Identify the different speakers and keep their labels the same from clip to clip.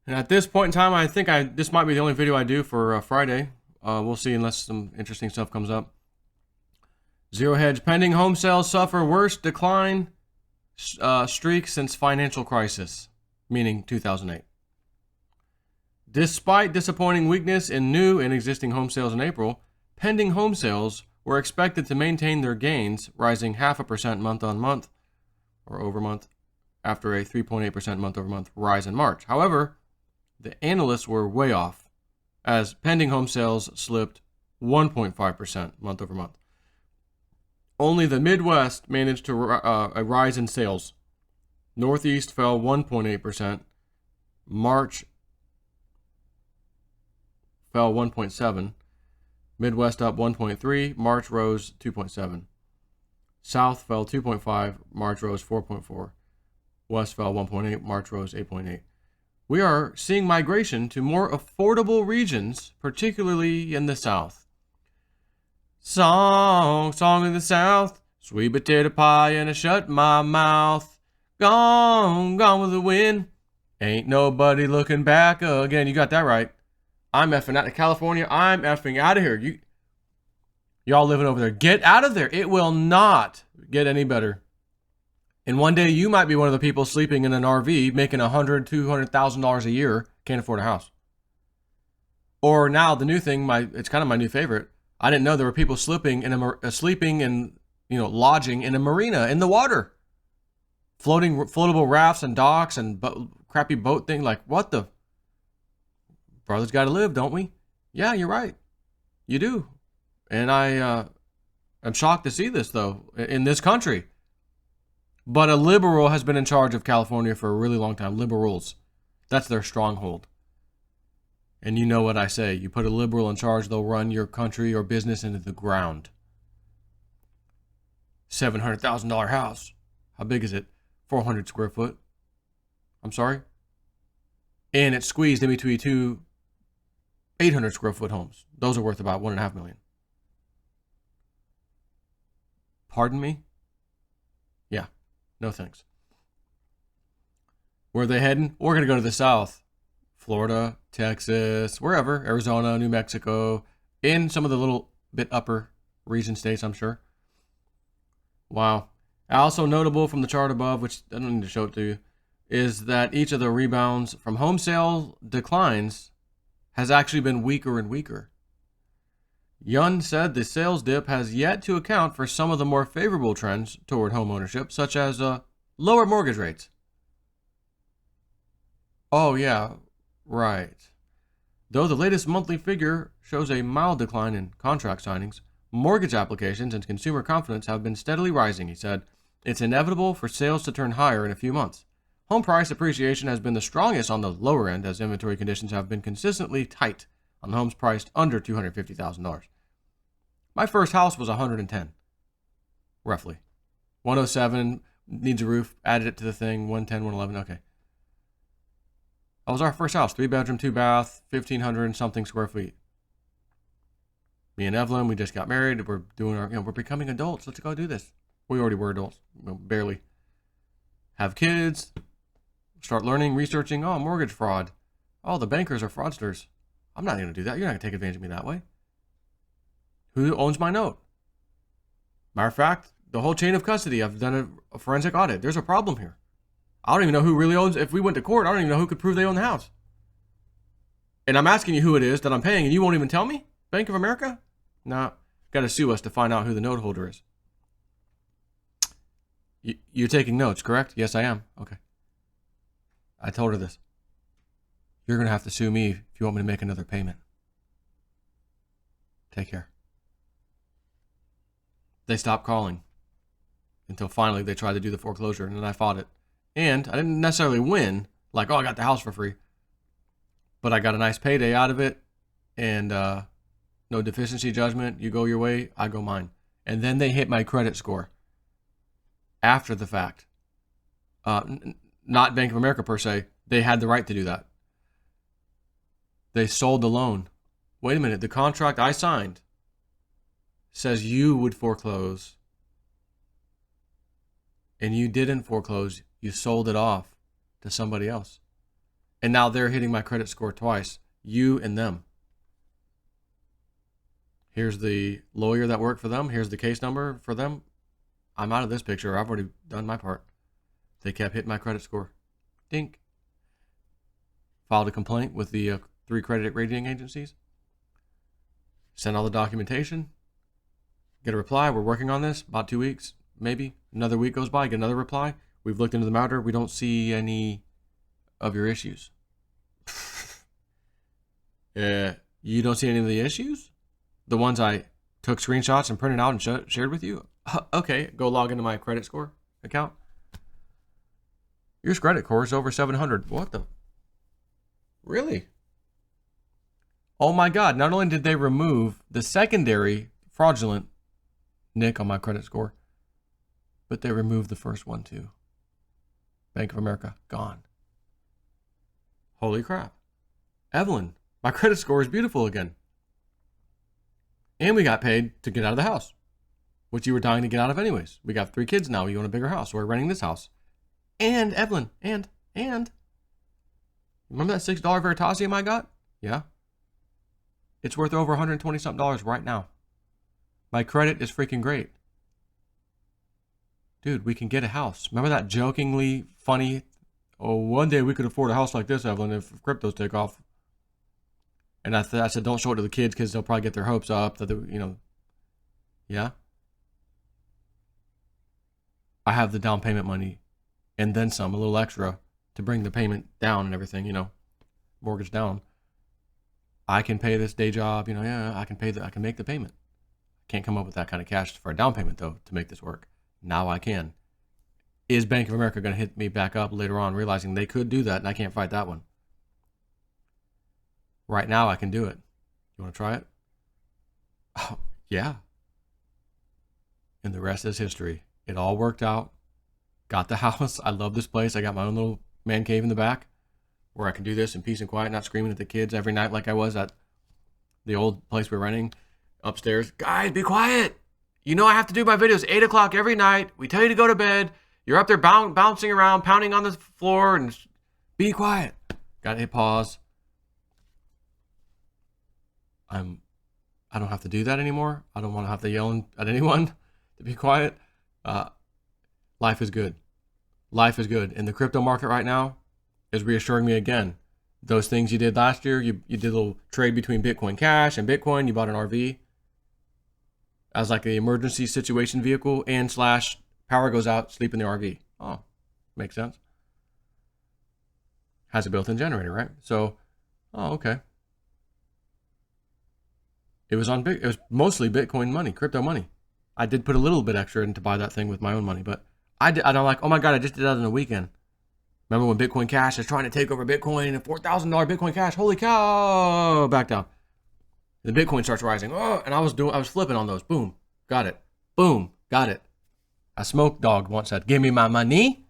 Speaker 1: And at this point in time, I think this might be the only video I do for Friday. We'll see unless some interesting stuff comes up. Zero hedge pending home sales suffer worst decline streak since financial crisis, meaning 2008. Despite disappointing weakness in new and existing home sales in April, pending home sales were expected to maintain their gains, rising 0.5% month on month or over month after a 3.8% month over month rise in March. However, the analysts were way off as pending home sales slipped 1.5% month over month. Only the Midwest managed to a rise in sales. Northeast fell 1.8%. March fell 1.7%. Midwest up 1.3%. March rose 2.7%. South fell 2.5%. March rose 4.4%. West fell 1.8%. March rose 8.8%. We are seeing migration to more affordable regions, particularly in the South. Song in the South, sweet potato pie and I shut my mouth. Gone with the wind. Ain't nobody looking back again. You got that right. I'm effing out of California. I'm effing out of here. Y'all living over there, get out of there. It will not get any better. And one day you might be one of the people sleeping in an RV, making $100,000, $200,000 a year, can't afford a house. Or now the new thing, it's kind of my new favorite. I didn't know there were people sleeping and lodging in a marina in the water, floatable rafts and docks and crappy boat thing. Like, what the? Brothers got to live, don't we? Yeah, you're right. You do. And I am shocked to see this though in this country. But a liberal has been in charge of California for a really long time. Liberals, that's their stronghold. And you know what I say. You put a liberal in charge, they'll run your country or business into the ground. $700,000 house. How big is it? 400 square foot. I'm sorry? And it's squeezed in between two 800 square foot homes. Those are worth about $1.5 million. Pardon me? Yeah. No thanks. Where are they heading? We're going to go to the South. Florida, Texas, wherever, Arizona, New Mexico, in some of the little bit upper region states, I'm sure. Wow. Also notable from the chart above, which I don't need to show it to you, is that each of the rebounds from home sale declines has actually been weaker and weaker. Yun said the sales dip has yet to account for some of the more favorable trends toward home ownership, such as lower mortgage rates. Oh, yeah. Right. Though the latest monthly figure shows a mild decline in contract signings, mortgage applications and consumer confidence have been steadily rising, he said. It's inevitable for sales to turn higher in a few months. Home price appreciation has been the strongest on the lower end as inventory conditions have been consistently tight on homes priced under $250,000. My first house was $110,000, roughly. 107 needs a roof, added it to the thing, 110, 111, okay. That was our first house, 3-bedroom, 2-bath, 1,500 and something square feet. Me and Evelyn, we just got married. We're doing we're becoming adults. Let's go do this. We already were adults, barely. Have kids, start learning, researching, mortgage fraud. Oh, the bankers are fraudsters. I'm not going to do that. You're not going to take advantage of me that way. Who owns my note? Matter of fact, the whole chain of custody, I've done a forensic audit. There's a problem here. I don't even know who really owns. If we went to court, I don't even know who could prove they own the house. And I'm asking you who it is that I'm paying, and you won't even tell me? Bank of America? Nah, got to sue us to find out who the note holder is. You're taking notes, correct? Yes, I am. Okay. I told her this. You're going to have to sue me if you want me to make another payment. Take care. They stopped calling until finally they tried to do the foreclosure, and then I fought it. And I didn't necessarily win, like, I got the house for free. But I got a nice payday out of it, and no deficiency judgment. You go your way, I go mine. And then they hit my credit score after the fact. Not Bank of America per se. They had the right to do that. They sold the loan. Wait a minute, the contract I signed says you would foreclose. And you didn't foreclose. You sold it off to somebody else. And now they're hitting my credit score twice. You and them. Here's the lawyer that worked for them. Here's the case number for them. I'm out of this picture. I've already done my part. They kept hitting my credit score. Dink. Filed a complaint with the 3 credit rating agencies. Sent all the documentation. Get a reply. We're working on this. About 2 weeks, maybe. Another week goes by. Get another reply. We've looked into the matter. We don't see any of your issues. You don't see any of the issues? The ones I took screenshots and printed out and shared with you? Okay, go log into my credit score account. Your credit score is over 700. What the? Really? Oh my God. Not only did they remove the secondary fraudulent nick on my credit score, but they removed the first one too. Bank of America, gone. Holy crap. Evelyn, my credit score is beautiful again. And we got paid to get out of the house, which you were dying to get out of anyways. We got 3 kids now. You want a bigger house. We're renting this house. And Evelyn, and remember that $6 Veritasium I got? Yeah. It's worth over $120 something right now. My credit is freaking great. Dude, we can get a house. Remember that jokingly funny, oh, one day we could afford a house like this, Evelyn, if cryptos take off. And I said, don't show it to the kids because they'll probably get their hopes up that, yeah. I have the down payment money and then some, a little extra to bring the payment down and everything, mortgage down. I can pay this day job, yeah, I can make the payment. Can't come up with that kind of cash for a down payment though to make this work. Now I can. Is Bank of America going to hit me back up later on, realizing they could do that and I can't fight that one? Right now I can do it. You want to try it? Oh, yeah. And the rest is history. It all worked out. Got the house. I love this place. I got my own little man cave in the back where I can do this in peace and quiet, not screaming at the kids every night like I was at the old place we're renting upstairs. Guys, be quiet. I have to do my videos 8 o'clock every night. We tell you to go to bed. You're up there bouncing around, pounding on the floor, and be quiet. Got to hit pause. I don't have to do that anymore. I don't want to have to yell at anyone to be quiet. Life is good. Life is good. And the crypto market right now is reassuring me again. Those things you did last year, you did a little trade between Bitcoin Cash and Bitcoin. You bought an RV as like the emergency situation vehicle and / power goes out, sleep in the RV. Oh, makes sense. Has a built-in generator, right? So, oh, okay. It was mostly Bitcoin money, crypto money. I did put a little bit extra in to buy that thing with my own money, but I don't like, oh my God, I just did that in a weekend. Remember when Bitcoin Cash is trying to take over Bitcoin and $4,000 Bitcoin Cash, holy cow, back down. The Bitcoin starts rising. Oh, and I was flipping on those. Boom, got it. Boom, got it. A smoke dog once said, give me my money.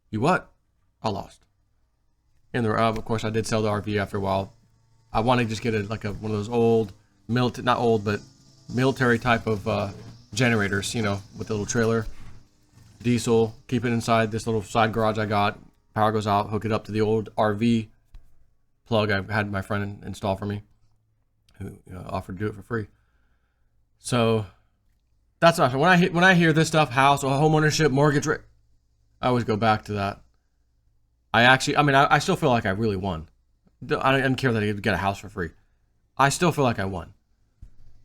Speaker 1: You what? I lost. And of course, I did sell the RV after a while. I want to just get one of those old, not old, but military type of generators, with the little trailer, diesel, keep it inside this little side garage I got. Power goes out, hook it up to the old RV plug I had my friend install for me, who offered to do it for free. So that's awesome. When I hear this stuff, house or home ownership, mortgage rate, I always go back to that. I still feel like I really won. I didn't care that I could get a house for free. I still feel like I won.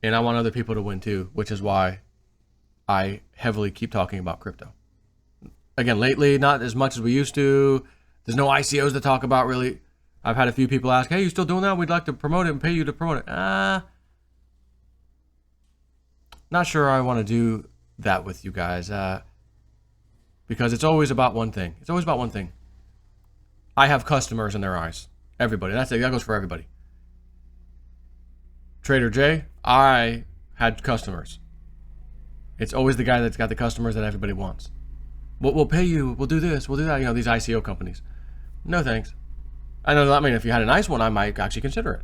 Speaker 1: And I want other people to win too, which is why I heavily keep talking about crypto. Again, lately, not as much as we used to. There's no ICOs to talk about really. I've had a few people ask, hey, you still doing that? We'd like to promote it and pay you to promote it. Not sure I want to do that with you guys. Because it's always about one thing. It's always about one thing. I have customers in their eyes. Everybody. That goes for everybody. Trader J, I had customers. It's always the guy that's got the customers that everybody wants. We'll pay you. We'll do this. We'll do that. These ICO companies. No thanks. I know that. If you had a nice one, I might actually consider it.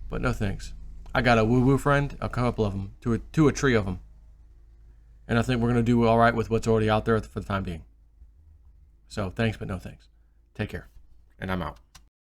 Speaker 1: But no thanks. I got a woo-woo friend, a couple of them, a tree of them. And I think we're going to do all right with what's already out there for the time being. So thanks, but no thanks. Take care. And I'm out.